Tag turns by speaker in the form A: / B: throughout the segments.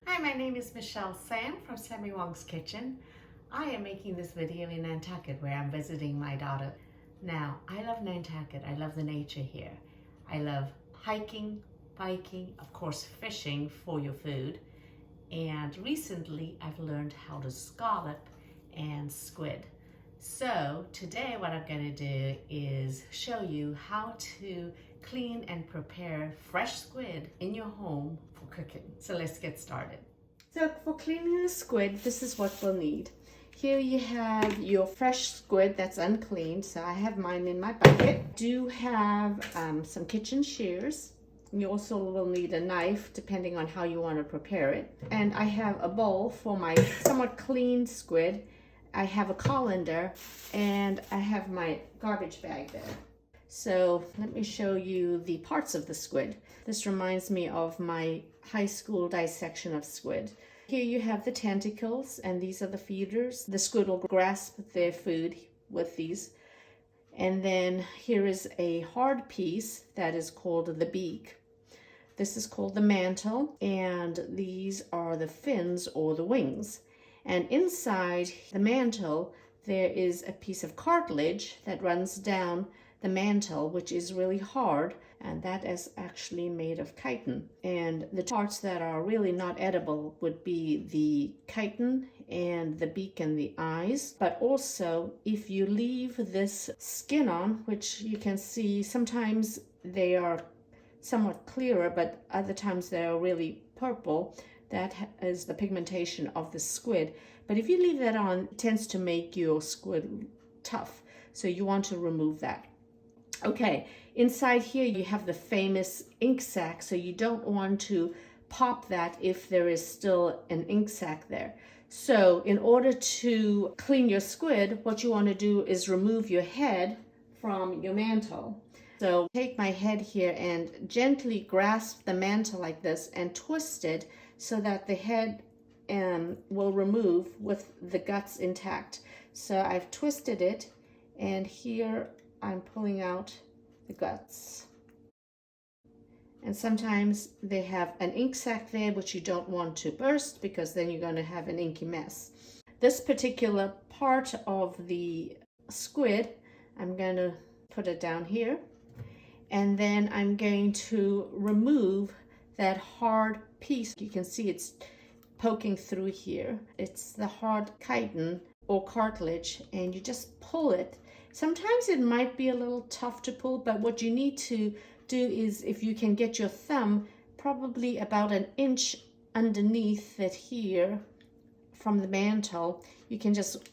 A: Hi, my name is Michelle Sam from Sammy Wong's Kitchen. I am making this video in Nantucket where I'm visiting my daughter. Now, I love Nantucket. I love the nature here. I love hiking, biking, of course fishing for your food. And recently I've learned how to scallop and squid. So today what I'm going to do is show you how to clean and prepare fresh squid in your home for cooking. So let's get started. So for cleaning the squid, this is what we'll need. Here you have your fresh squid that's uncleaned. So I have mine in my bucket. Do have some kitchen shears. You also will need a knife depending on how you want to prepare it. And I have a bowl for my somewhat clean squid. I have a colander and I have my garbage bag there. So let me show you the parts of the squid. This reminds me of my high school dissection of squid. Here you have the tentacles and these are the feeders. The squid will grasp their food with these. And then here is a hard piece that is called the beak. This is called the mantle, and these are the fins or the wings. And inside the mantle, there is a piece of cartilage that runs down the mantle, which is really hard, and that is actually made of chitin. And the parts that are really not edible would be the chitin and the beak and the eyes. But also, if you leave this skin on, which you can see sometimes they are somewhat clearer, but other times they're really purple. That is the pigmentation of the squid. But if you leave that on, it tends to make your squid tough. So you want to remove that. Okay, inside here you have the famous ink sac. So you don't want to pop that if there is still an ink sac there. So in order to clean your squid, what you want to do is remove your head from your mantle. So take my head here and gently grasp the mantle like this and twist it so that the head will remove with the guts intact. So I've twisted it and here I'm pulling out the guts. And sometimes they have an ink sac there which you don't want to burst because then you're going to have an inky mess. This particular part of the squid, I'm going to put it down here. And then I'm going to remove that hard piece. You can see it's poking through here. It's the hard chitin or cartilage, and you just pull it. Sometimes it might be a little tough to pull, but what you need to do is, if you can get your thumb probably about an inch underneath it here from the mantle, you can just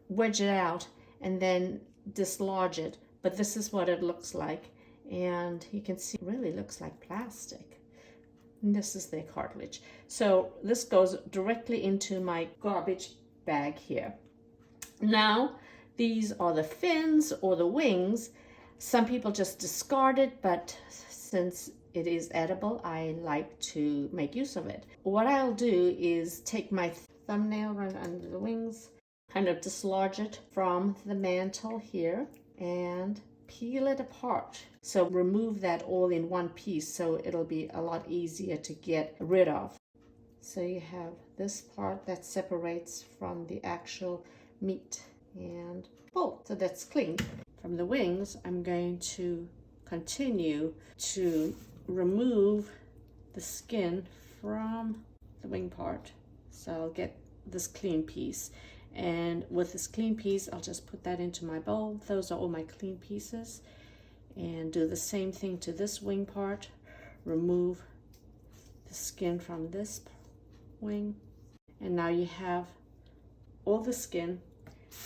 A: wedge it out and then dislodge it. But this is what it looks like. And you can see it really looks like plastic. And this is their cartilage. So this goes directly into my garbage bag here. Now, these are the fins or the wings. Some people just discard it, but since it is edible, I like to make use of it. What I'll do is take my thumbnail, run under the wings, kind of dislodge it from the mantle here, and peel it apart. So remove that all in one piece so it'll be a lot easier to get rid of. So you have this part that separates from the actual meat and pull. So that's clean. From the wings, I'm going to continue to remove the skin from the wing part. So I'll get this clean piece. And with this clean piece, I'll just put that into my bowl. Those are all my clean pieces. And do the same thing to this wing part. Remove the skin from this wing. And now you have all the skin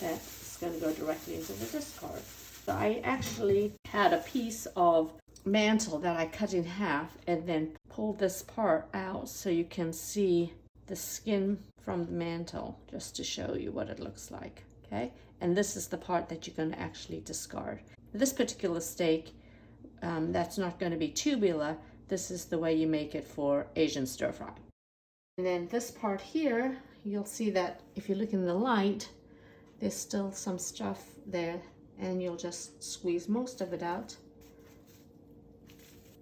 A: that's going to go directly into the discard. So I actually had a piece of mantle that I cut in half and then pulled this part out so you can see the skin from the mantle, just to show you what it looks like. Okay, and this is the part that you're going to actually discard. This particular steak, that's not going to be tubular. This is the way you make it for Asian stir fry. And then this part here, you'll see that if you look in the light, there's still some stuff there, and you'll just squeeze most of it out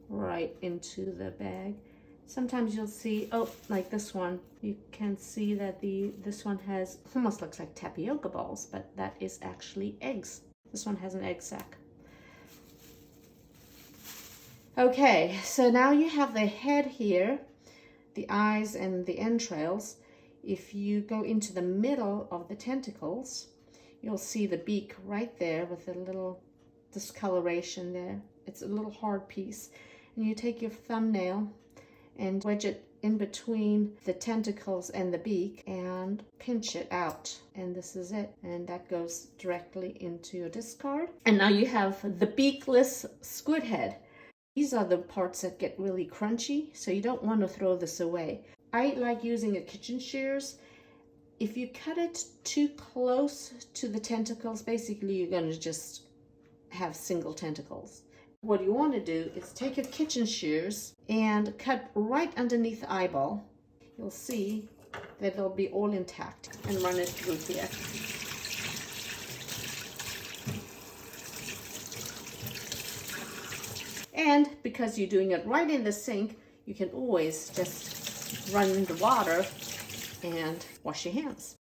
A: right into the bag. Sometimes you'll see, oh, like this one, you can see that this one has, almost looks like tapioca balls, but that is actually eggs. This one has an egg sac. Okay, so now you have the head here, the eyes and the entrails. If you go into the middle of the tentacles, you'll see the beak right there with a little discoloration there. It's a little hard piece. And you take your thumbnail and wedge it in between the tentacles and the beak and pinch it out. And this is it. And that goes directly into your discard. And now you have the beakless squid head. These are the parts that get really crunchy, so you don't want to throw this away. I like using a kitchen shears. If you cut it too close to the tentacles, basically you're going to just have single tentacles. What you want to do is take your kitchen shears and cut right underneath the eyeball. You'll see that it'll be all intact, and run it through here. And because you're doing it right in the sink, you can always just run in the water and wash your hands.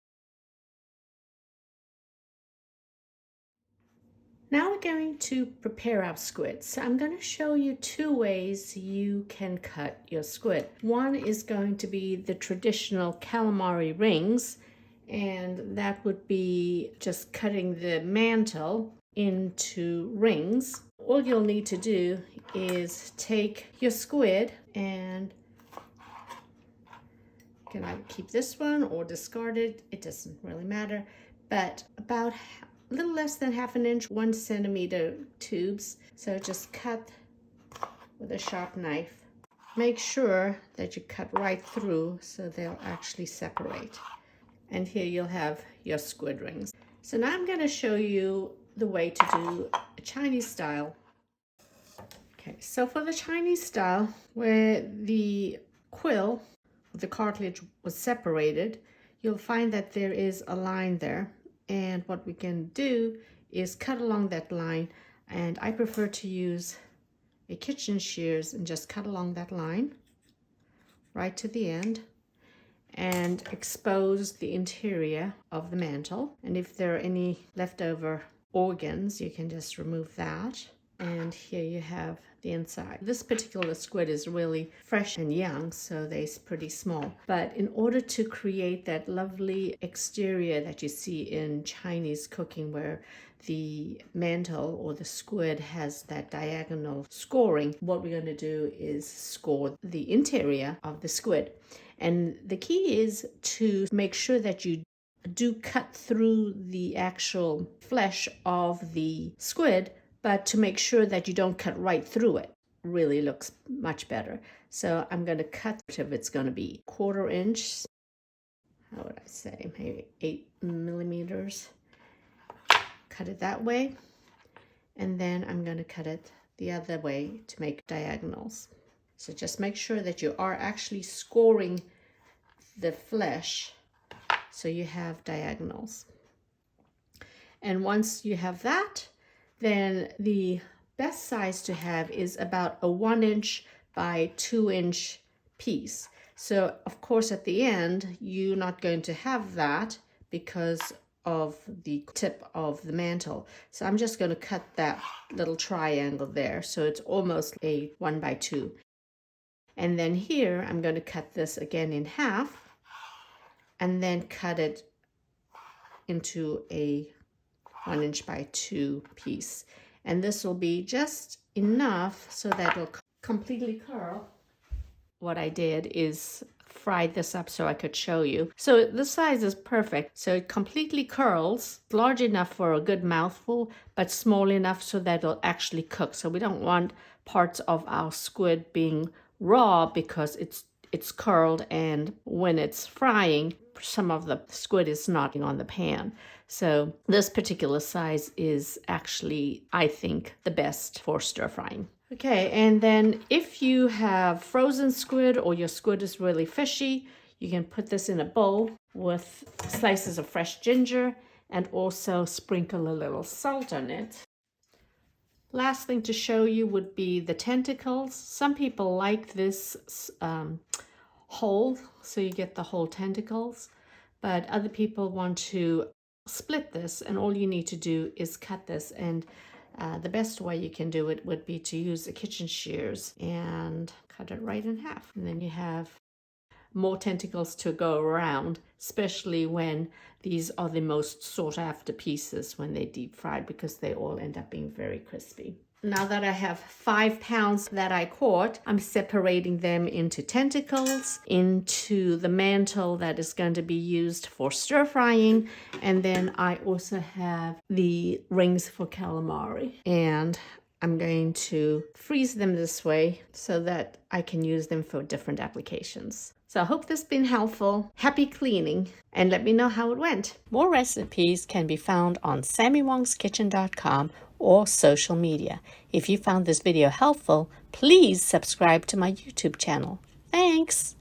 A: Now we're going to prepare our squid. So I'm going to show you two ways you can cut your squid. One is going to be the traditional calamari rings, and that would be just cutting the mantle into rings. All you'll need to do is take your squid, and you can either keep this one or discard it. It doesn't really matter, but about a little less than ½ an inch, 1 centimeter tubes. So just cut with a sharp knife. Make sure that you cut right through so they'll actually separate. And here you'll have your squid rings. So now I'm going to show you the way to do a Chinese style. Okay, so for the Chinese style, where the quill, the cartilage was separated, you'll find that there is a line there. And what we can do is cut along that line. And I prefer to use a kitchen shears and just cut along that line right to the end and expose the interior of the mantle. And if there are any leftover organs, you can just remove that. And here you have the inside. This particular squid is really fresh and young, so they're pretty small. But in order to create that lovely exterior that you see in Chinese cooking, where the mantle or the squid has that diagonal scoring, what we're going to do is score the interior of the squid. And the key is to make sure that you do cut through the actual flesh of the squid, but to make sure that you don't cut right through it. Really looks much better. So I'm going to cut, it's going to be 1/4 inch, how would I say, maybe 8 millimeters. Cut it that way. And then I'm going to cut it the other way to make diagonals. So just make sure that you are actually scoring the flesh so you have diagonals. And once you have that, then the best size to have is about a 1 inch by 2 inch piece. So of course at the end, you're not going to have that because of the tip of the mantle. So I'm just going to cut that little triangle there. So it's almost a 1 by 2. And then here, I'm going to cut this again in half and then cut it into a 1 inch by 2 piece. And this will be just enough so that it'll completely curl. What I did is fried this up so I could show you. So the size is perfect. So it completely curls, large enough for a good mouthful, but small enough so that it'll actually cook. So we don't want parts of our squid being raw because it's curled, and when it's frying, some of the squid is not on the pan. So this particular size is actually, I think, the best for stir frying. Okay, and then if you have frozen squid or your squid is really fishy, you can put this in a bowl with slices of fresh ginger and also sprinkle a little salt on it.
B: Last thing to show you would be the tentacles. Some people like this hole, so you get the whole tentacles, but other people want to split this, and all you need to do is cut this. And the best way you can do it would be to use the kitchen shears and cut it right in half. And then you have more tentacles to go around, especially when these are the most sought after pieces when they're deep fried, because they all end up being very crispy. Now that I have 5 pounds that I caught, I'm separating them into tentacles, into the mantle that is going to be used for stir frying, and then I also have the rings for calamari. And I'm going to freeze them this way so that I can use them for different applications. So I hope this has been helpful. Happy cleaning, and let me know how it went. More recipes can be found on sammywongsKitchen.com or social media. If you found this video helpful, please subscribe to my YouTube channel. Thanks!